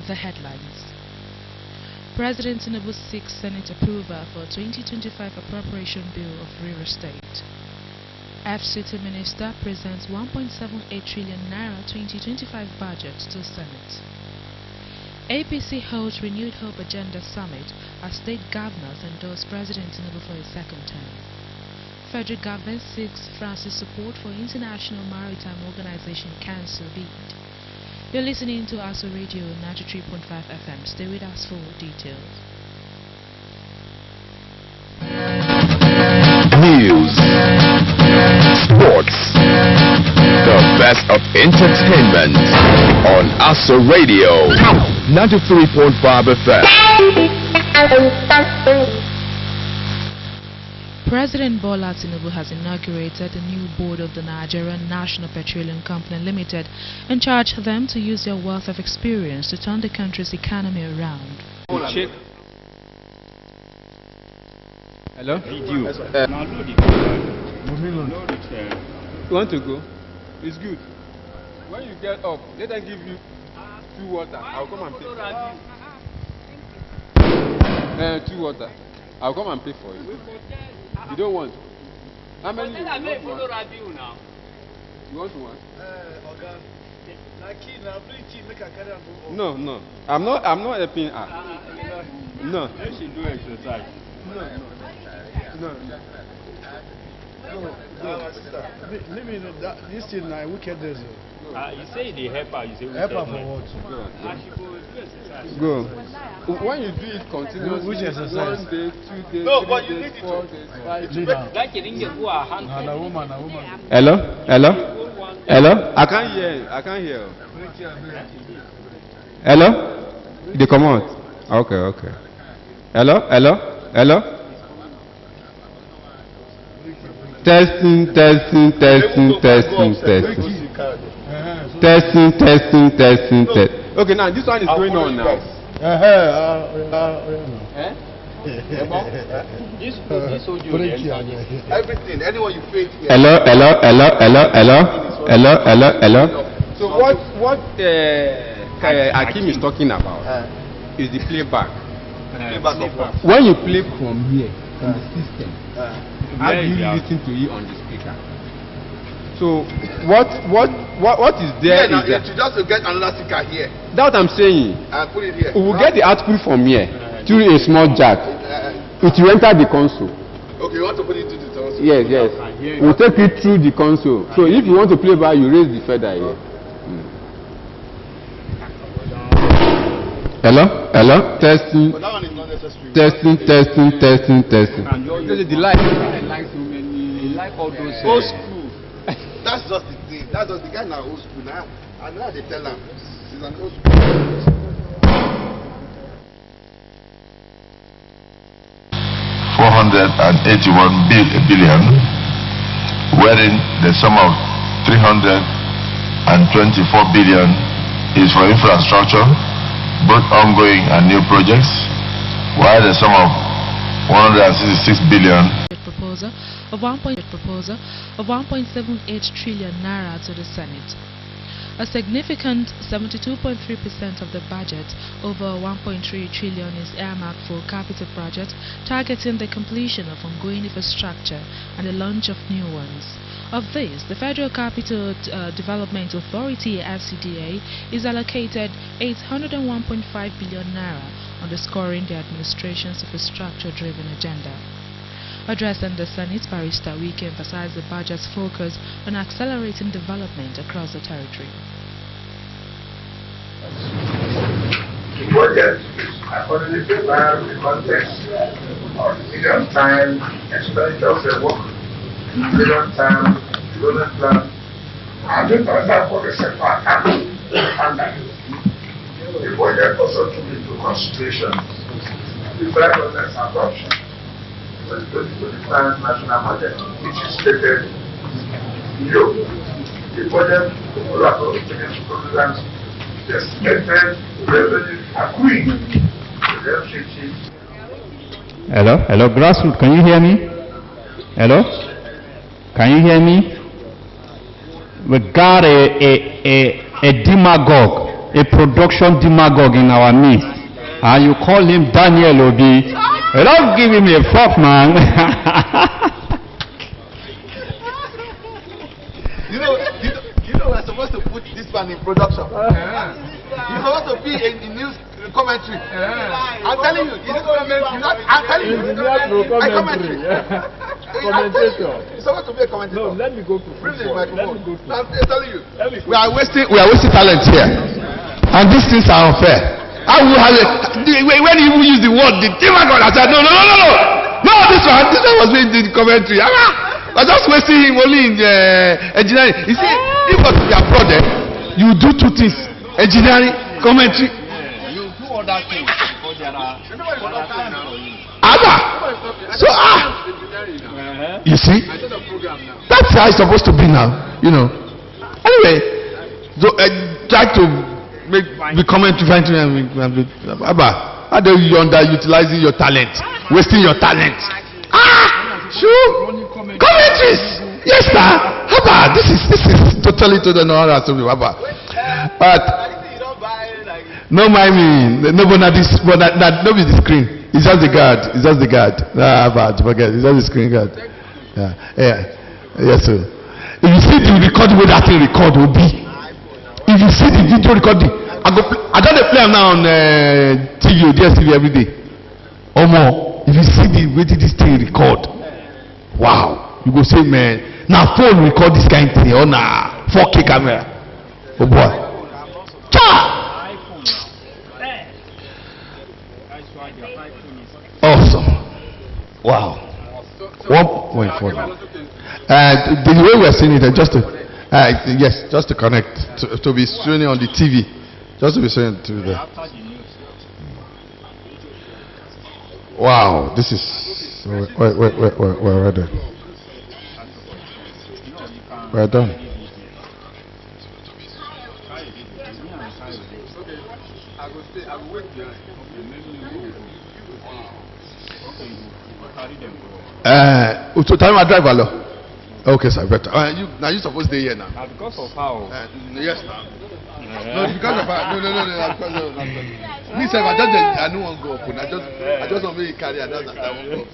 the headlines. President Tinubu seeks Senate approval for 2025 Appropriation Bill of Real Estate. FCT Minister presents 1.78 trillion naira 2025 budget to Senate. APC holds Renewed Hope Agenda Summit as state governors endorse President Tinubu for a second term. Federal government seeks France's support for International Maritime Organization Council bid. You're listening to Aso Radio 93.5 FM. Stay with us for details. News, sports, the best of entertainment on Aso Radio 93.5 FM. President Bola Tinubu has inaugurated a new board of the Nigerian National Petroleum Company Limited and charged them to use their wealth of experience to turn the country's economy around. Check. Hello? Video. You want to go? It's good. When you get up, let them give you 2 water. I'll come and pay. 2 water. I'll come and pay for you. You don't want? How many? You want one? No. I'm not helping her. No. She do exercise. No. Leave me that this thing now wickedness. You say they help her, you say help her for what? Go. When you do it continuously, which exercise? 1 day, 2 days, no, 3 but you days, need 4 to. days, 5 days. Like you didn't get who are hand. A woman. Hello? I can't hear. Hello? They come out. Okay. Hello? Testing. Okay, now this one is going on now. Everything, anyone you face here. Hello. So what Akim is talking about is the playback. When you play from here, from the system, how do you listen to it on the speaker? So what is there is that just to get another sticker here. that's what I'm saying. And put it here. We will get the output from here through a small jack. It will enter the console. Okay, you want to put it to the console? Yes. We'll take it through the console. So if you want to play back, you raise the feather here. Hello? Testing. But that one is not necessary. Testing. The light so many. They like all those old school. That's just the thing. That's just the guy now old school now. And now they tell him he's an old school. 481 billion, wherein the sum of 324 billion is for infrastructure, both ongoing and new projects, while the sum of 166 billion Proposal of 1.78 trillion naira to the Senate. A significant 72.3% of the budget, over 1.3 trillion, is earmarked for capital projects targeting the completion of ongoing infrastructure and the launch of new ones. Of this, the Federal Capital Development Authority (FCDA) is allocated 801.5 billion naira, underscoring the administration's infrastructure-driven agenda. Addressing the Senate, Barrister Wike emphasized the budget's focus on accelerating development across the territory. The budget is accordingly prepared in the context of medium time expenditure framework, medium time development plan, and the plan for the sector and the budget also took into consideration the federal government's adoption for the 2025 national budget, which is stated below. The budget for appropriation programs is estimated revenue accruing to the FCT. Hello, grassroots, can you hear me? Hello? Can you hear me? We got a demagogue, a production demagogue in our midst, and you call him Daniel Obi. Don't give him a fuck, man. You know, we're supposed to put this one in production. You're supposed to be in news commentary. I'm telling you, I'm telling you. Commentary. Commentator. You're supposed to be a commentator. No, let me go to football. I'm telling you. We are wasting talent here, and these things are unfair. I will have it when you use the word the demagogue. I said no. This one was being the commentary. I just wasting him only in engineering. You see, if what you are project, you do two things: engineering, commentary. You do other things because there are other times for you. So you see, that's how it's supposed to be now. You know. Anyway, so try to be commentary. How do you underutilizing your talent, wasting your talent? Sure. Commentaries. Yes, sir. How about this is totally no but no mind me. Nobody the screen. It's just the guard. It's just the guard. Forget. It's just the screen guard. Yeah. Yes, sir. If you see the recording where that thing record will be, if you see the video recording, I don't play them now on TV or DSTV every day or more. If you see the way this thing record, wow, you go say, man, now phone record this kind of thing on a 4K camera. Oh boy. Awesome. Wow. 1.4. The way we are seeing it, just to connect, to be streaming on the TV, just to be streaming to the. Wow, this is. We're done. We're done. So tell me my driver law. Okay, sir, better. You supposed to stay here now. Because of how? Yes, now. No, because of how? No. Me, sir, I don't want to go open. I just want to make it carry. I won't go.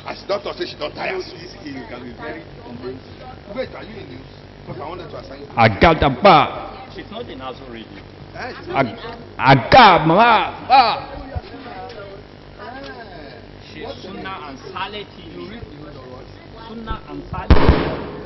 As the doctor says, she don't tire. You can be very convinced. Wait, are you in news? Because I wanted to assign you. I got the bar. She's not in Aso Radio. I got my bar. She's Sunna and Saleh TV. Sunna and Saleh.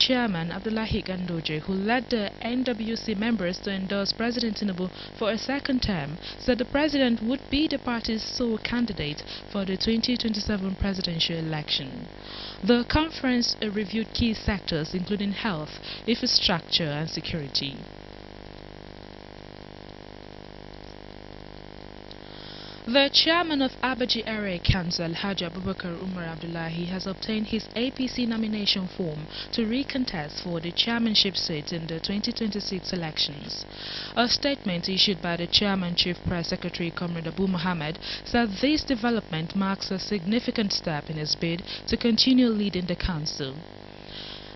Chairman Abdullahi Gandoje, who led the NWC members to endorse President Tinubu for a second term, said the president would be the party's sole candidate for the 2027 presidential election. The conference reviewed key sectors including health, infrastructure and security. The chairman of Abaji Area Council, Haji Abubakar Umar Abdullahi, has obtained his APC nomination form to recontest for the chairmanship seat in the 2026 elections. A statement issued by the chairman Chief Press Secretary Comrade Abu Muhammad said this development marks a significant step in his bid to continue leading the council.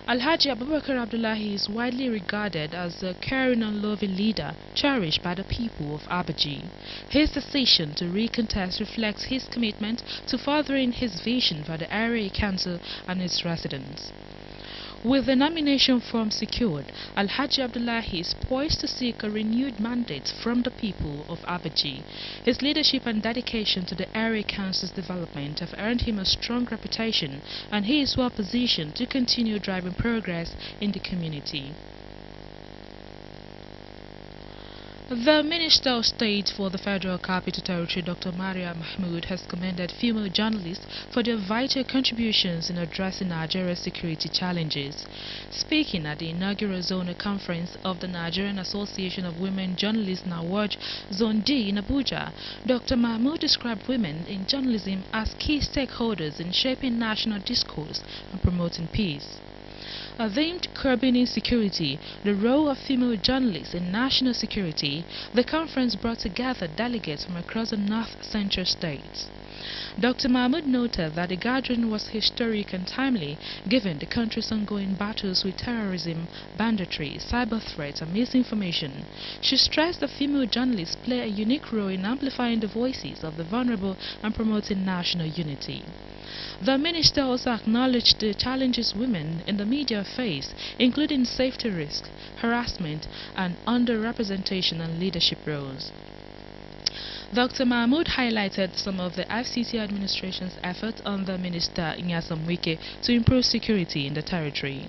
Alhaji Abubakar Abdullahi is widely regarded as a caring and loving leader cherished by the people of Abaji. His decision to recontest reflects his commitment to furthering his vision for the area council and its residents. With the nomination form secured, Alhaji Abdullahi is poised to seek a renewed mandate from the people of Abaji. His leadership and dedication to the area council's development have earned him a strong reputation, and he is well positioned to continue driving progress in the community. The Minister of State for the Federal Capital Territory, Dr. Maria Mahmood, has commended female journalists for their vital contributions in addressing Nigeria's security challenges. Speaking at the inaugural zonal conference of the Nigerian Association of Women Journalists NAWOJ Zone D in Abuja, Dr. Mahmood described women in journalism as key stakeholders in shaping national discourse and promoting peace. Themed Curbing Insecurity, the role of female journalists in national security, the conference brought together delegates from across the north-central states. Dr. Mahmood noted that the gathering was historic and timely, given the country's ongoing battles with terrorism, banditry, cyber threats, and misinformation. She stressed that female journalists play a unique role in amplifying the voices of the vulnerable and promoting national unity. The minister also acknowledged the challenges women in the media face, including safety risks, harassment, and underrepresentation and leadership roles. Dr. Mahmood highlighted some of the FCT administration's efforts under Minister Nyesom Wike to improve security in the territory.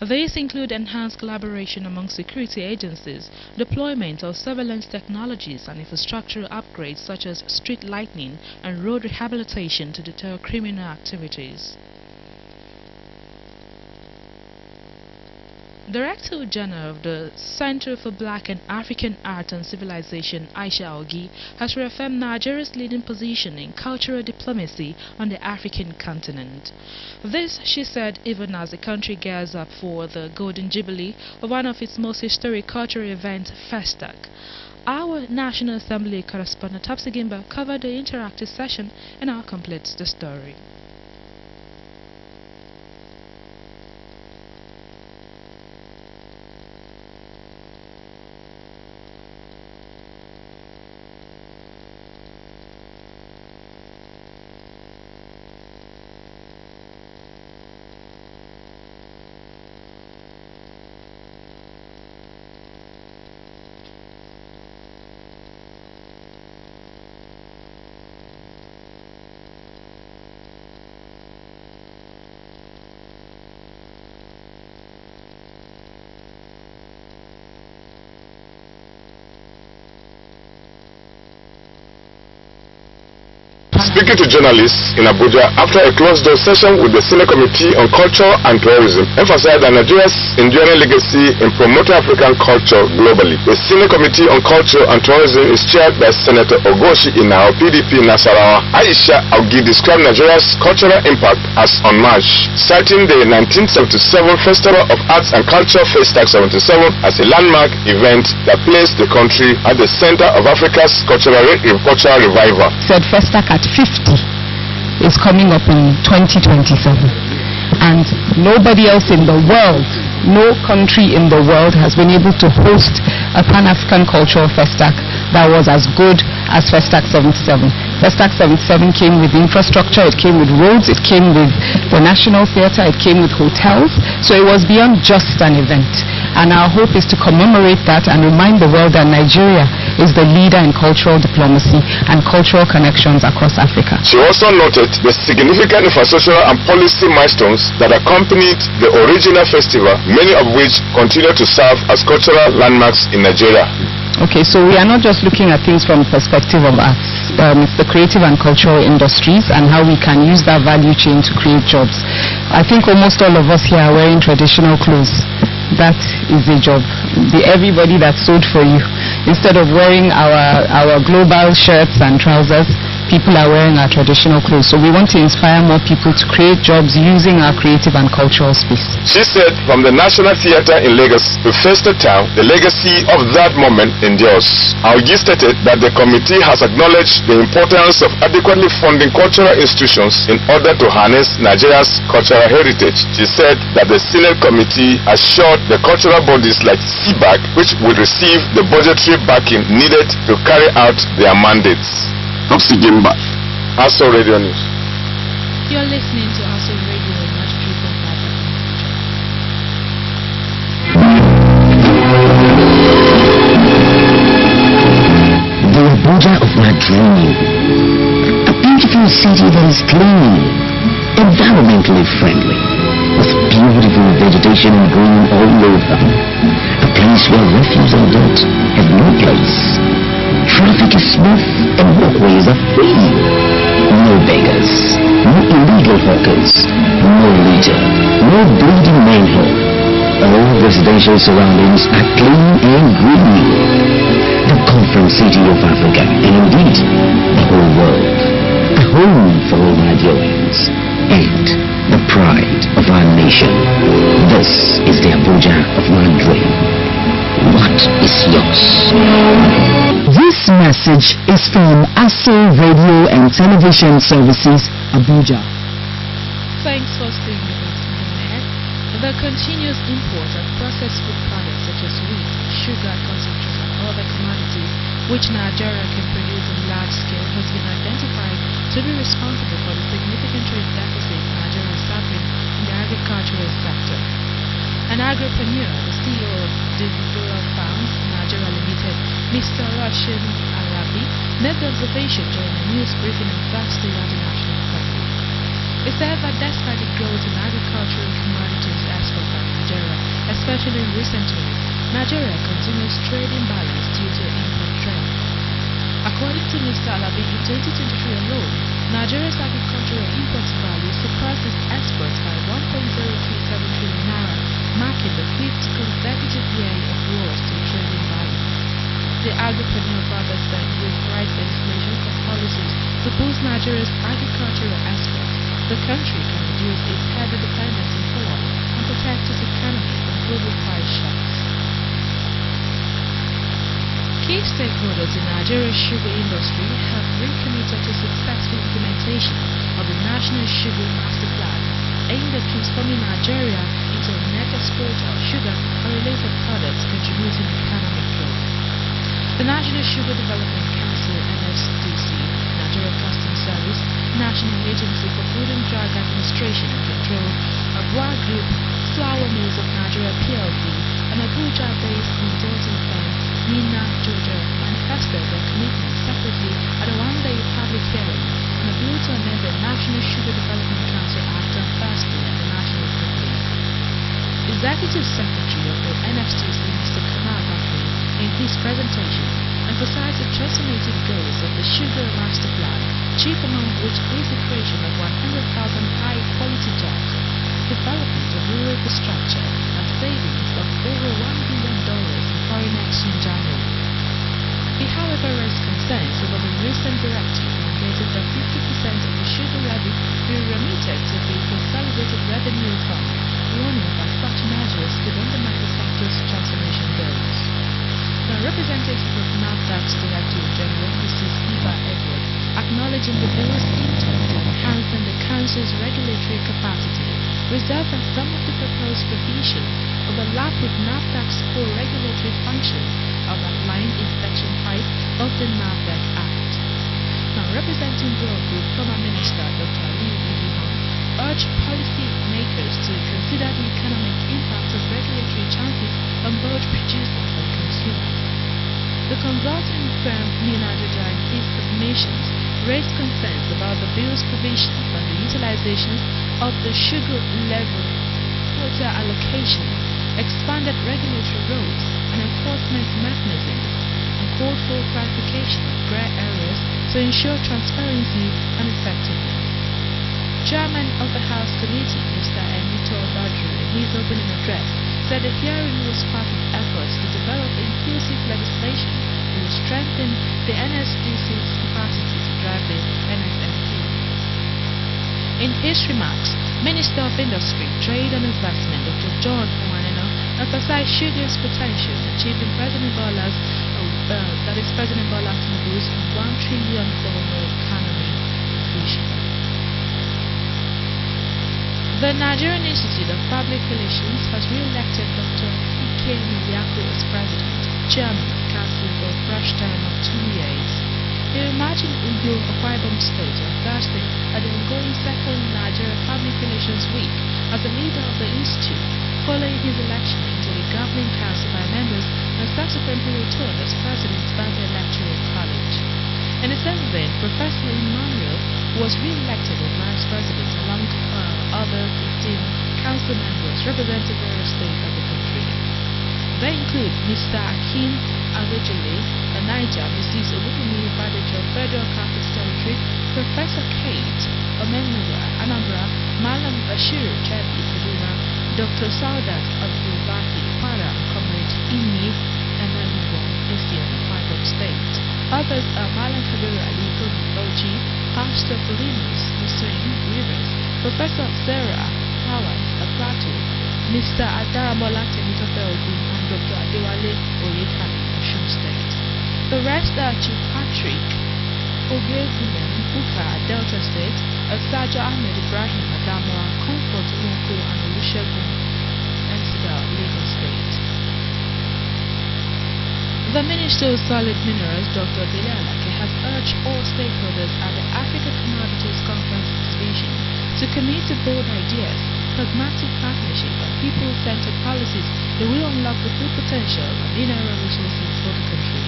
These include enhanced collaboration among security agencies, deployment of surveillance technologies and infrastructural upgrades such as street lighting and road rehabilitation to deter criminal activities. Director General of the Center for Black and African Art and Civilization, Aisha Ogi, has reaffirmed Nigeria's leading position in cultural diplomacy on the African continent. This, she said, even as the country gears up for the Golden Jubilee of one of its most historic cultural events, Festac. Our National Assembly correspondent Tapsi Gimba covered the interactive session and now completes the story. Speaking to journalists in Abuja after a closed-door session with the Senate Committee on Culture and Tourism, emphasized that Nigeria's enduring legacy in promoting African culture globally. The Senate Committee on Culture and Tourism is chaired by Senator Ogoshi Inao, PDP Nasarawa. Aisha Augi described Nigeria's cultural impact as unmatched, citing the 1977 Festival of Arts and Culture Festac 77 as a landmark event that placed the country at the center of Africa's cultural revival. Said Festac at 50 is coming up in 2027, and nobody else in the world, no country in the world has been able to host a Pan-African cultural Festac that was as good as Festac 77. Festac 77 came with infrastructure, it came with roads, it came with the National Theatre, it came with hotels, so it was beyond just an event. And our hope is to commemorate that and remind the world that Nigeria is the leader in cultural diplomacy and cultural connections across Africa. She also noted the significant infrastructural and policy milestones that accompanied the original festival, many of which continue to serve as cultural landmarks in Nigeria. Okay, so we are not just looking at things from the perspective of arts. It's the creative and cultural industries and how we can use that value chain to create jobs. I think almost all of us here are wearing traditional clothes. That is a job. Everybody that sewed for you. Instead of wearing our global shirts and trousers, people are wearing our traditional clothes. So we want to inspire more people to create jobs using our creative and cultural space. She said from the National Theatre in Lagos to Festa Town, the legacy of that moment endures. Augi stated that the committee has acknowledged the importance of adequately funding cultural institutions in order to harness Nigeria's cultural heritage. She said that the Senate Committee assured the cultural bodies like CBAC, which will receive the budgetary backing needed to carry out their mandates. Aso Radio News. You're listening to Aso Radio 93.5 FM. dreaming. A beautiful city that is clean, environmentally friendly, with beautiful vegetation and green all over. A place where refuse and dirt have no place. Traffic is smooth and walkways are free. No beggars, no illegal hawkers, no litter, no bleeding manhole. All residential surroundings are clean and green. The conference city of Africa, and indeed the whole world. A home for all Nigerians, and the pride of our nation. This is the Abuja of my dream. What is yours? This message is from Aso Radio and Television Services, Abuja. Thanks for staying with us in there. The continuous import of processed food products such as wheat, sugar, concentrate, and other commodities which Nigeria can produce in large scale has been identified to be responsible for the significant trade deficit Nigeria is suffering in the agricultural sector. An agripreneur, the CEO of Dividora Farms Nigeria Limited, Mr. Roshan Alabi, made the observation during a news briefing on Thursday at the National Assembly. He said that despite the growth in agricultural commodities export by Nigeria, especially in recent years, Nigeria continues trade imbalance due to import trend. According to Mr. Alabi, in 2023 alone, Nigeria's agricultural import value surpassed its exports by 1.037 trillion naira, marking the 5th consecutive year of loss to trade imbalance. The agripreneur further said with price inflation and policies to boost Nigeria's agricultural exports, the country can reduce its heavy dependence on oil and protect its economy from global price shocks. Key stakeholders in Nigeria's sugar industry have recommitted to successful implementation of the National Sugar Master Plan, aimed at transforming Nigeria into a net exporter of sugar and related products contributing to economic growth. The National Sugar Development Council, NSDC, Nigeria Customs Service, National Agency for Food and Drug Administration and Control, Abua Group, Flour Mills of Nigeria PLC, and Abuja-based consulting firm Nina Georgia manifested their commitment separately at a one-day public hearing on a bill to amend the National Sugar Development Council Act on Thursday at the National Assembly. Executive Secretary of the NFTC, Mr. Kamal Bakri, in his presentation, emphasized the transformative goals of the Sugar Master Plan, chief among which is the creation of 100,000 high-quality jobs, development of rural infrastructure, and savings of over $1 billion in foreign exchange annually. He, however, raised concerns over the recent directive mandating that 50% of the sugar levy be remitted to the Consolidated Revenue Fund, warning that such measures could undermine the sector's transformation goals. The representative of NAFDAC's Director General, Mrs. Eva Edward, acknowledging the bill's intent in enhancing the Council's regulatory capacity, reserved that some of the proposed provisions overlap with NAFDAC's core regulatory functions as outlined in Section 5 of the NAFDAC Act. Now, representing World Group, former Minister Dr. Aliyu Idihon urged policy makers to consider the economic impact of regulatory changes on both producers and consumers. The consulting firm Nina Georgia in his submissions raised concerns about the bill's provisions on the utilization of the sugar level quota allocation, expanded regulatory roles and enforcement mechanisms, and called for clarification of grey areas to ensure transparency and effectiveness. Chairman of the House Committee, Mr. Emito Badru, in his opening address, said the hearing was part of efforts to develop inclusive legislation that will strengthen the NSDC's capacity to drive the NSMP. In his remarks, Minister of Industry, Trade and Investment, Dr. John Owaneno, emphasized sugar's potential in achieving President Bola Tinubu's $1 trillion economy vision. The Nigerian Institute of Public Relations has re-elected Dr. Ike Miliako as President, Chairman of Council for a fresh term of 2 years. He emerged in Uyo, Akwa Ibom State on Thursday at the ongoing second Nigeria Public Relations Week as the leader of the Institute, following his election into the governing council by members and subsequently returned as President by the Electoral College. In the same vein, Professor Emmanuel was re-elected as Vice President along other 15 council members representing various states of the country. They include Mr. Akin Adojale, Niger, Mrs. Olubumi Badejo, Federal Capital Territory, Professor Kate Omenuga, Anambra, Malam Bashir Chabi, Kaduna, Dr. Saudat Abdullahi Kwara, Comrade Imi Emmanuel, Efian, Fibroid State. Others are Malam Kabir Ali Bauchi, Pastor Polinos, Mr. Hugh Rivers, Professor Sarah Flowers, Plateau, Mr. Adaramola Temitope Ogun, and Dr. Adewale Oyekani, Osun State. The rest are Chief Patrick Ogegumen Buka, Delta State, Saja Ahmed Ibrahim Adamoa, Comfort Nwoko, and Olusegun Ensida, Lagos State. The Minister of Solid Minerals, Dr. Dele Alake, has urged all stakeholders at the Africa Commodities Conference exhibition to commit to bold ideas, pragmatic partnership, and people-centered policies that will unlock the full potential of mineral resources for the country.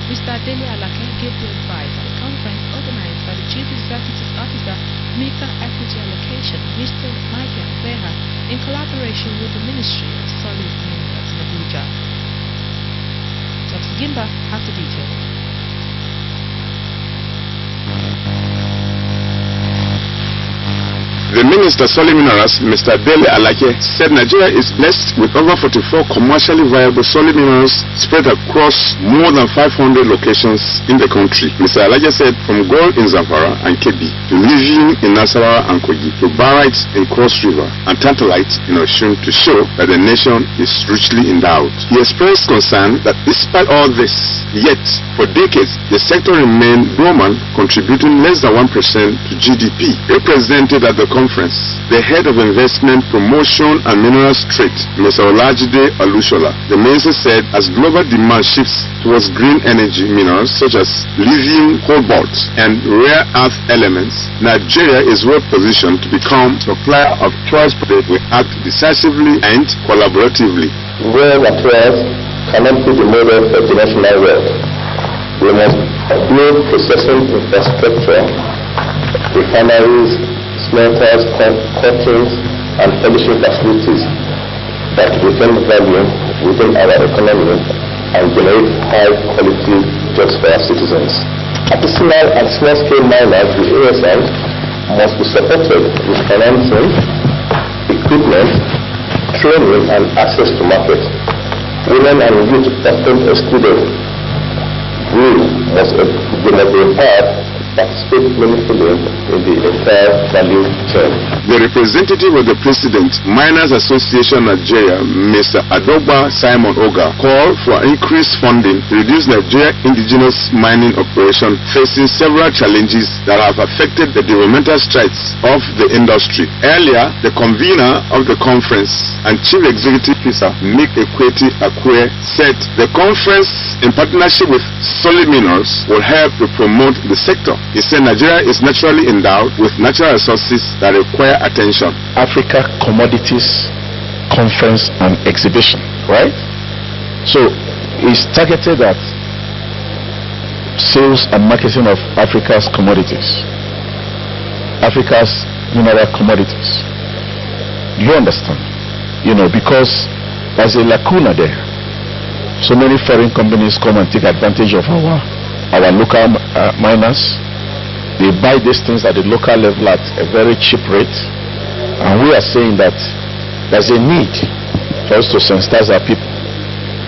Mr. Dele Alake gave the advice at a conference organized by the Chief Executive Officer, Mika Equity Allocation, Mr. Michael Beha, in collaboration with the Ministry of Solid Minerals in Abuja. Dr. Gimba has the details. The Minister of Solid Minerals, Mr. Dele Alake, said Nigeria is blessed with over 44 commercially viable solid minerals spread across more than 500 locations in the country. Mr. Alake said from gold in Zamfara and Kebbi to lithium in Nasarawa and Kogi to barite in Cross River and tantalite in Osun to show that the nation is richly endowed. He expressed concern that despite all this, yet for decades the sector remained dormant, contributing less than 1% to GDP. Represented at the conference, the head of investment, promotion and minerals trade, Mr. Olajide Alushola, the minister said as global demand shifts towards green energy minerals such as lithium, cobalt and rare earth elements, Nigeria is well positioned to become supplier of choice. We act decisively and collaboratively. Rare materials cannot be the model for the national wealth. We must build processing infrastructure, refineries, smelters, cuttings, and polishing facilities that retain value within our economy and generate high-quality jobs for our citizens. Artisanal and small-scale miners with ASMs must be supported with financing, equipment, training, and access to market. Women and youth often excluded. They must be empowered participate meaningfully in the entire value chain. The representative of the President, Miners Association Nigeria, Mr. Adogba Simon Oga, called for increased funding to reduce Nigeria indigenous mining operation facing several challenges that have affected the developmental strides of the industry. Earlier, the convener of the conference and Chief Executive Officer, Mick Equity Akwe, said the conference, in partnership with Solid Minerals, will help to promote the sector. He said Nigeria is naturally endowed with natural resources that require attention. Africa Commodities Conference and Exhibition, right? So it's targeted at sales and marketing of Africa's commodities, Africa's mineral commodities. You understand? You know, because there's a lacuna there. So many foreign companies come and take advantage of our local miners. They buy these things at the local level at a very cheap rate, and we are saying that there's a need for us to sensitize our people.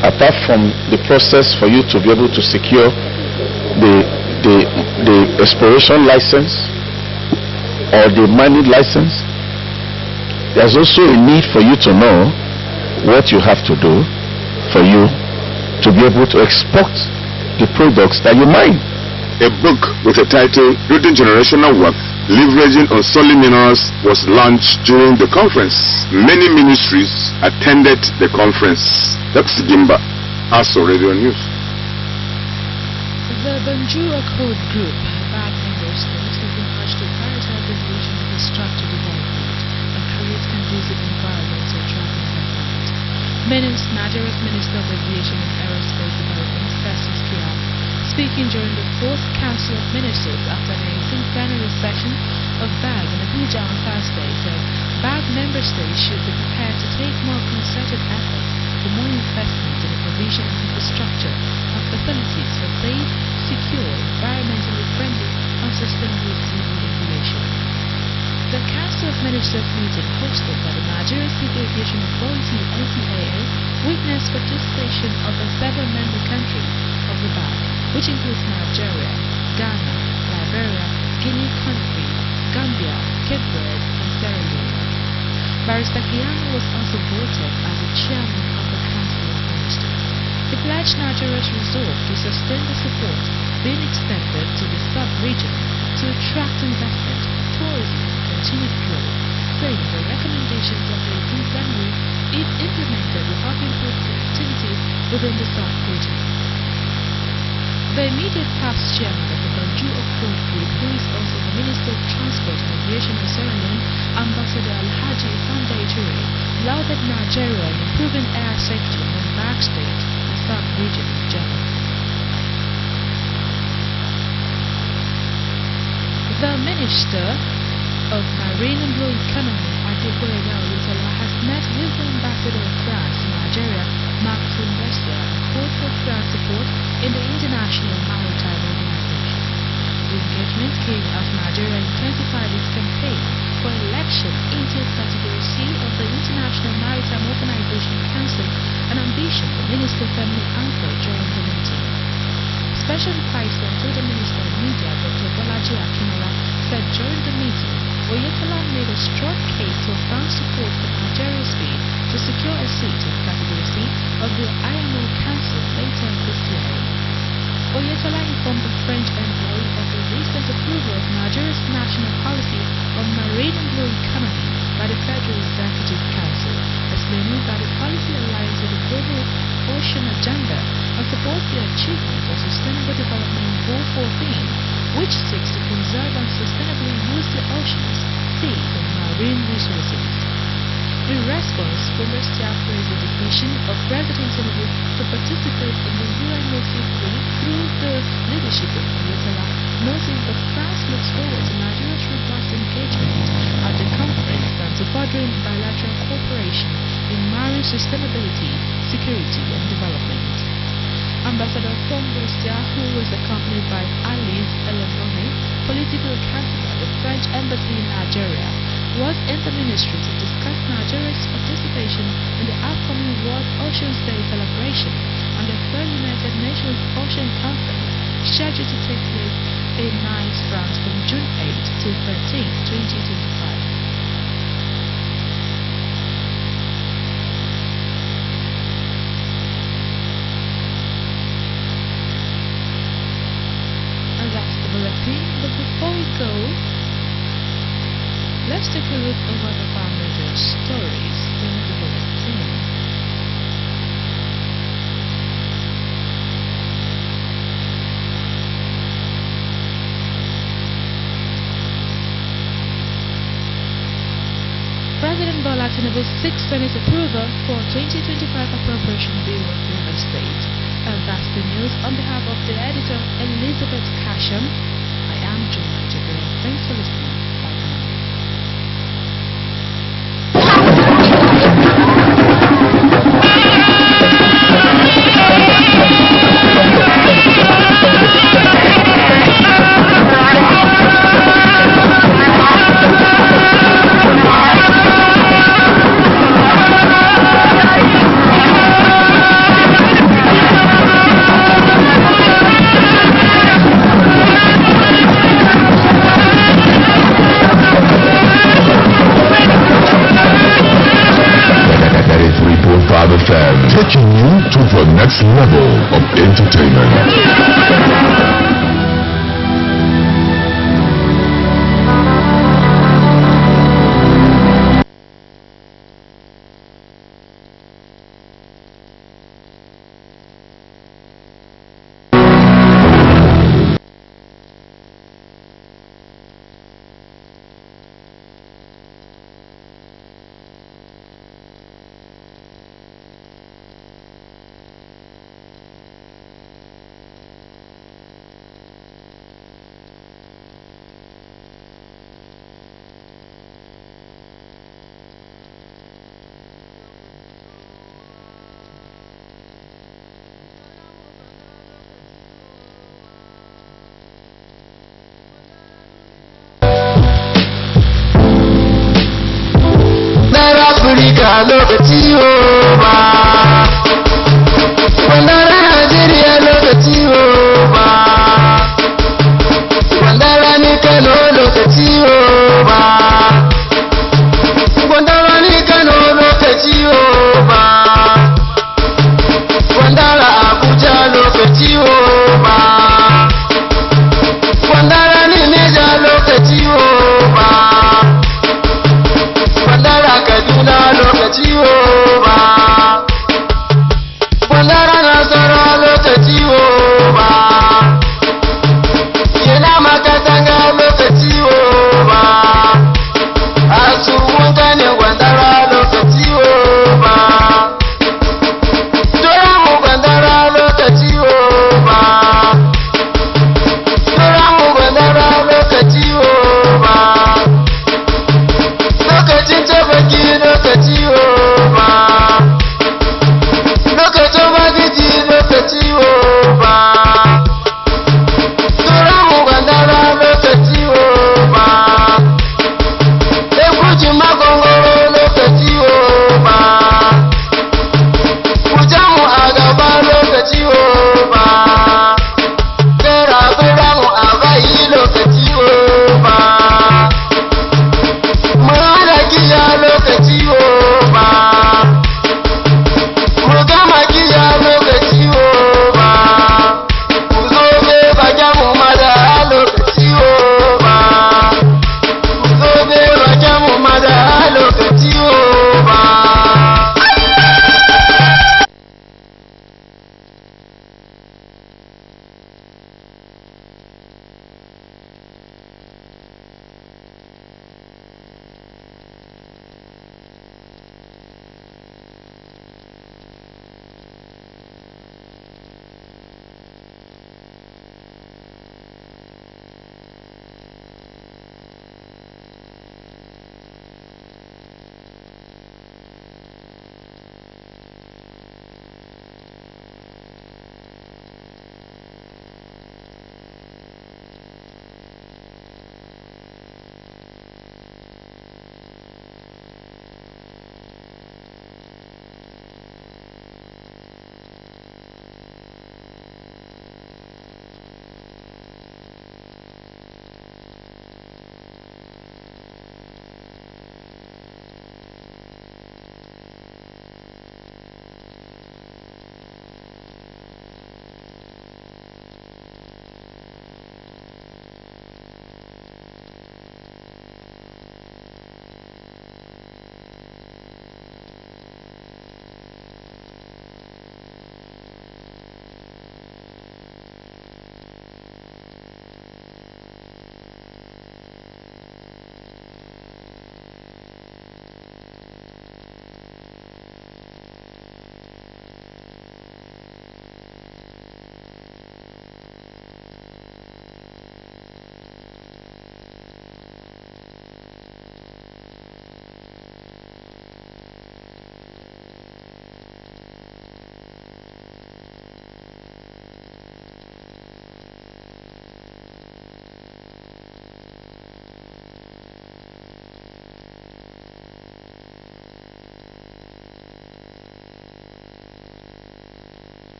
Apart from the process for you to be able to secure the exploration license or the mining license, there's also a need for you to know what you have to do for you to be able to export the products that you mine. A book with a title, Building Generational Wealth, Leveraging on Solid Minerals, was launched during the conference. Many ministries attended the conference. That's Gimba, Aso Radio News. The Banjura Code Group, by member states, has been urged to prioritize the vision of infrastructure development and create conducive environment to attract investment. Nigeria's Minister of Aviation and Aerospace Development, Festus Kiam, Speaking during the 4th Council of Ministers after the 18th plenary session of BAG in Abuja on Thursday, said BAG member states should be prepared to take more concerted efforts for more investment in the provision of infrastructure and facilities for safe, secure, environmentally friendly and sustainable civil aviation. The Council of Ministers meeting hosted by the Nigerian Civil Aviation Authority (NCAA) witnessed participation of the 7 member countries of the BAG, which includes Nigeria, Ghana, Liberia, Guinea-Conakry, Gambia, Cape Verde, and Sierra Leone. Barrister Kiano was also voted as the chairman of the Council of Ministers. He pledged Nigeria's resolve to sustain the support being extended to the sub-region to attract investment, tourism, and continued growth, saying the recommendations of the 18th plenary, if implemented, will help improve connectivity within the sub-region. The immediate past chairman of the Banjul Accord Group, who is also the Minister of Transport and Aviation of Sierra Leone, Ambassador Alhaji Fandai Toure, lauded Nigeria in improving air safety among BAG states and sub-region in general. The Minister of Marine and Blue Economy, Adekoya Oyetola, has met with the Ambassador of France in Nigeria, Mark Sylvester, and called for France support in the International Maritime Organization. The engagement came as Nigeria intensified its campaign for election into Category C of the International Maritime Organization Council, an ambition the Minister firmly anchored during the meeting. Special Advisor to the Minister of Media, Dr. Bolaji Akinola, said during the meeting, Oyetola made a strong case for France support for Nigeria's bid to secure a seat in Category C of the IMO Council later this year. Oyetola informed the French envoy of the recent approval of Nigeria's national policy on marine and blue economy by the Federal Executive Council, explaining that the policy aligns with the global ocean agenda and supports the achievement of Sustainable Development Goal 14, which seeks to conserve and sustainably use the oceans, seas, and marine resources. In response, Forestier praised the decision of President Tinubu to participate in the UNOC3 through the leadership of Oyetola, noting that France looks forward to Nigeria's robust engagement at the conference and to furthering bilateral cooperation in marine sustainability, security, and development. Ambassador Forestier, who was accompanied by Alice Elenone, political counselor at the French Embassy in Nigeria, was in the ministry to discuss Nigeria's participation in the upcoming World Oceans Day celebration and the third United Nations Ocean Conference, scheduled to take place in Nice, France from June 8 to 13, 2025. And that's the bulletin, but before we go, let's take a look over the major stories in the bulletin. President Bola Tinubu seeks Senate approval for 2025 appropriation bill of River State. And that's the news. On behalf of the editor, Elizabeth Casham, I am Juma Jibril. Thanks for listening. Bye for now. Taking you to the next level of entertainment. lokaci ba. Kwandara Najeriya lokaci ba. Kwandara ni Kano lokaci ba. Kwandara ni Kano lokaci ba. Kwandara Abuja lokaci ba. Kwandara ni Neja lokaci ba. Kwandara Kaduna lokaci ba.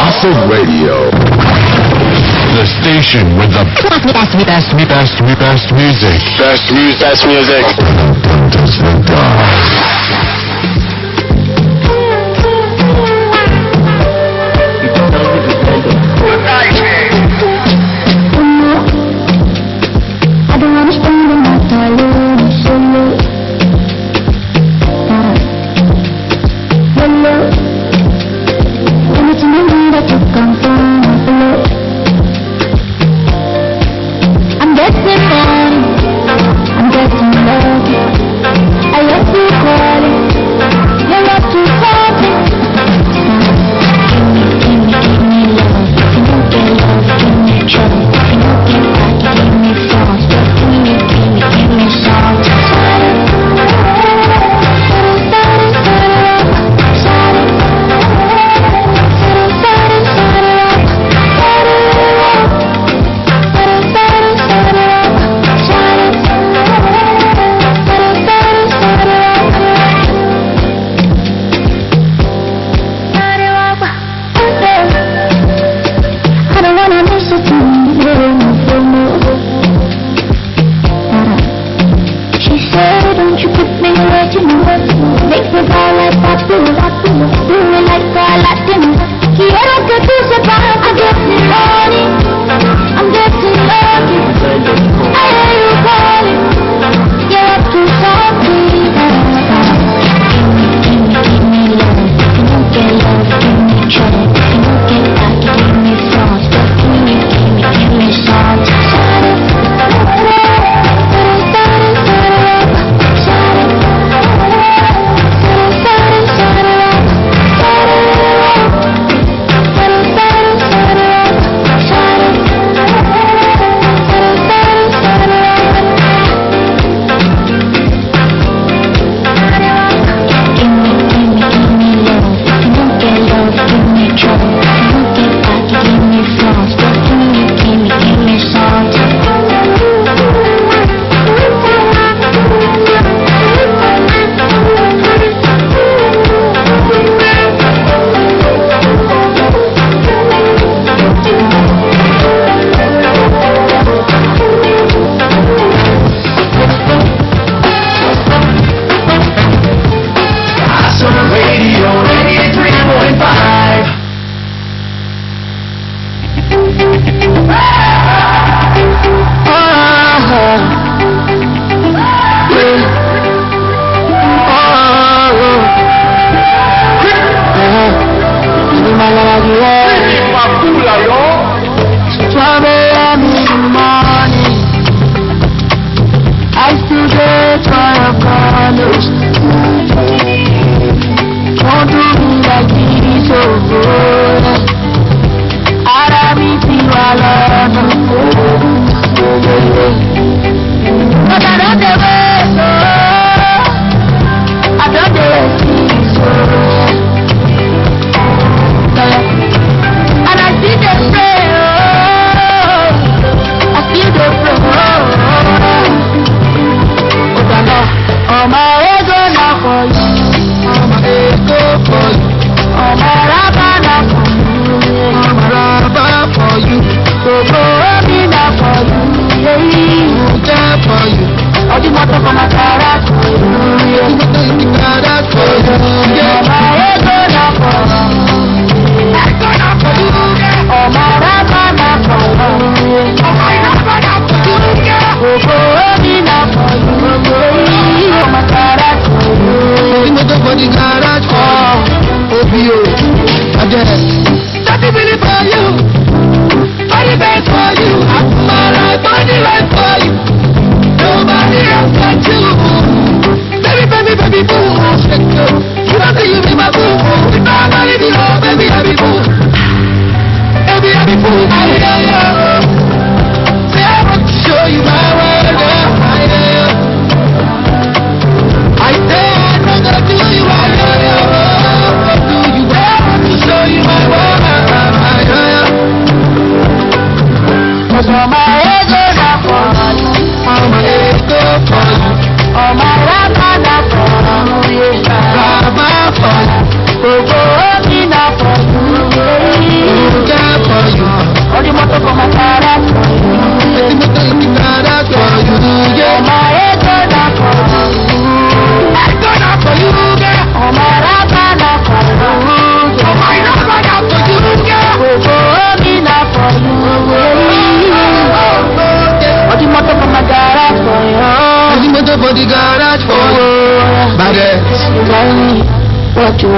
Aso Radio. The station with the best music. Best music. I don't wanna spend the night alone, solo. Anything you need that you come from, follow. I'm getting money, I'm getting love. I love to call it, you love to talk it. Give me love. If you don't get love, give me trouble. If you don't get back, give me flaws. Just give me salt. She said, don't you put me away to me. Make me go like that, do it like a Latin. Quiero que tú sepas, I'm getting money, I'm getting lucky. I hear you calling, you're up to something. Give me love. If you don't get love, give me trouble. If you don't get back, give me flaws. But give me salt. I'm a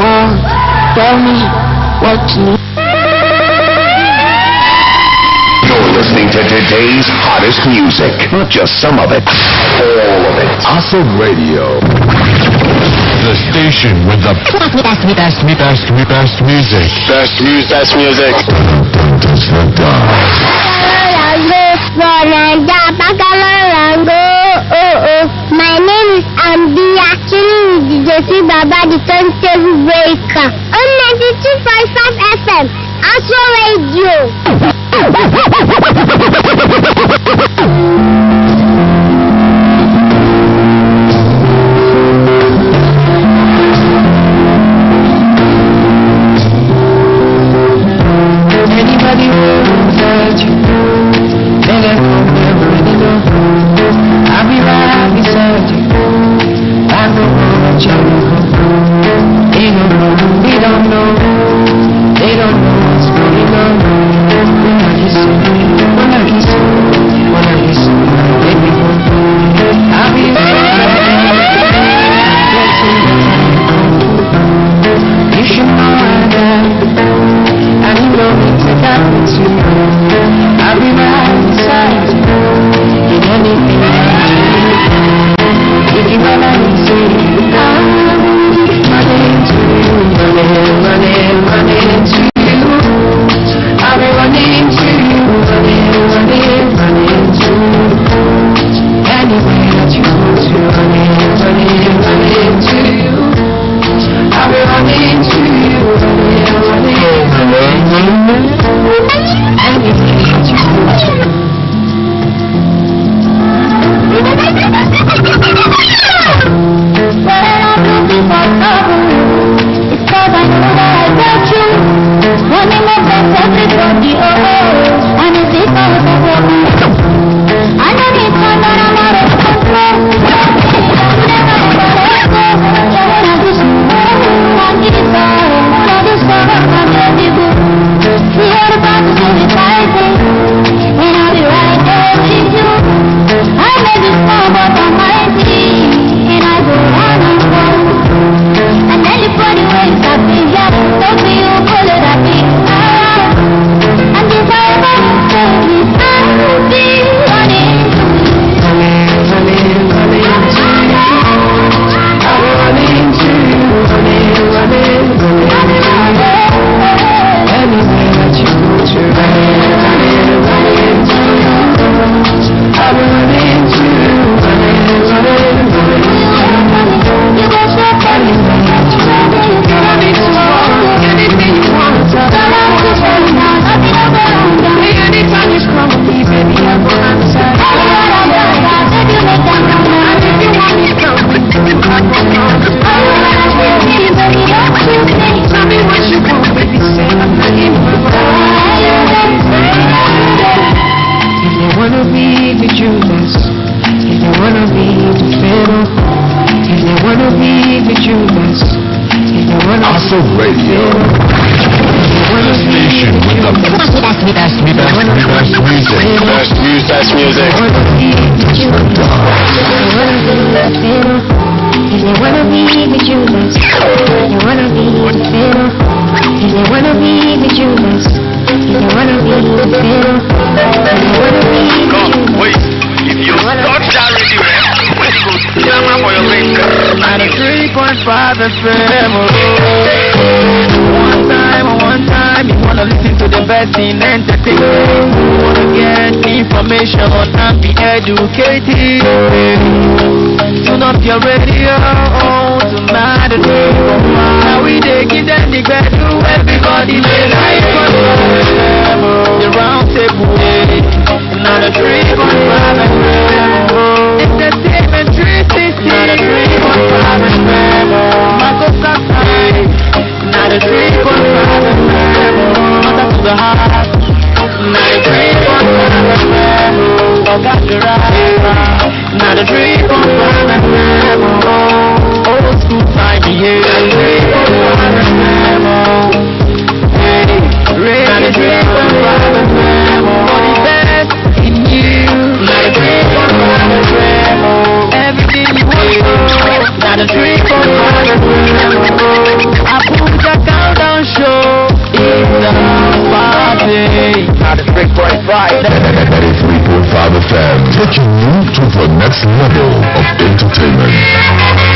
Tell me what you need. You're listening to today's hottest music. Not just some of it, all of it. Aso Radio. The station with the best music. Best music. My name is Ambi, actually Jesse Baba, the turntable breaker. On 92.5 FM, Aso Radio. Anybody who's at you, they let go never really know. I'll be right beside you. I know what you're looking for. They don't know, we don't know. They don't know what's going on. We're not listening, we're not listening, we're not listening. Baby, I'll be right beside you. You should know I got it. And you know it's a happen to you. I'll be right beside you in anything that you need. If you ever need to, I'm running to you, running to you. I'll be running to you, running to you. Anywhere that you go to, running to you. I'll be running to you, Aso Radio. The station with the best music. Best music. If they wanna be with you, let's you wanna be the fiddle. If they wanna be with you, let's if they wanna be the fiddle. If they wanna be with you, wait. If you start that radio, when you go down for your link, 93.5 FM. One time, you wanna listen to the best in entertainment. You wanna get information and be educated. Turn up your radio tonight. Now we take it and the bed to everybody. They like the round table. Not a 3.5 FM. Entertainment 360. Not a 3.5 FM. Marco Sakai. Not a 3.5 FM. Not to the heart. Not a 3.5 FM. Got your right. Not a 3.5 FM. Old school time, yeah. 3.5 FM. Hey. taking you to the next level of entertainment.